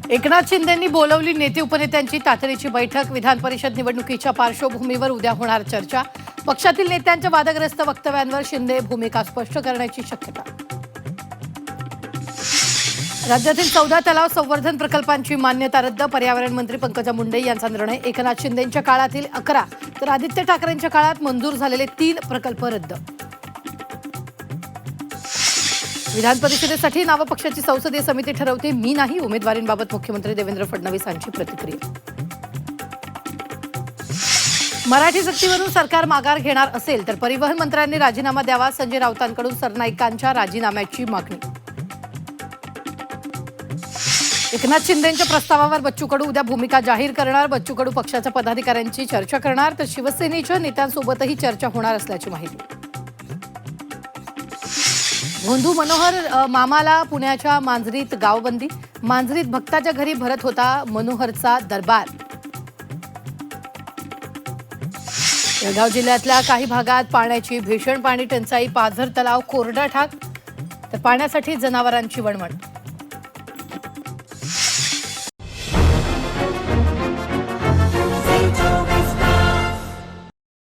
एकनाथ शिंदेंनी बोलावली नेते उपनेत्यांची तातडीची बैठक। विधान परिषद निवडणुकीच्या पार्श्वभूमीवर उद्या होणार चर्चा। पक्षातील नेत्यांच्या वादग्रस्त वक्तव्यांवर शिंदे भूमिका स्पष्ट करण्याची शक्यता। राज्यातील 14 तलाव संवर्धन प्रकल्पांची मान्यता रद्द। पर्यावरण मंत्री पंकजा मुंडे यांचा निर्णय। एकनाथ शिंदेंच्या काळातील 11 तर आदित्य ठाकरेंच्या काळात मंजूर झालेले 3 प्रकल्प रद्द। विधान परिषदेसाठी नाव पक्षाची संसदीय समिती ठरवते, मी नाही। उमेदवारींबाबत मुख्यमंत्री देवेंद्र फडणवीस यांची प्रतिक्रिया। मराठी सक्तीवरून सरकार माघार घेणार असेल तर परिवहन मंत्र्यांनी राजीनामा द्यावा। संजय राऊतांकडून सरनाईकांच्या राजीनाम्याची मागणी। एकनाथ शिंदेंच्या प्रस्तावावर बच्चू कडू उद्या भूमिका जाहीर करणार। बच्चू कडू पक्षाच्या पदाधिकाऱ्यांची चर्चा करणार, तर शिवसेनेच्या नेत्यांसोबतही चर्चा होणार असल्याची माहिती। भोंदू मनोहर मामाला पुण्याच्या मांजरीत गावबंदी। मांजरीत भक्ताच्या घरी भरत होता मनोहरचा दरबार। जळगाव जिल्ह्यातल्या काही भागात पाण्याची भीषण पाणी टंचाई। पाझर तलाव कोरडा ठाक, तर पाण्यासाठी जनावरांची वणवण।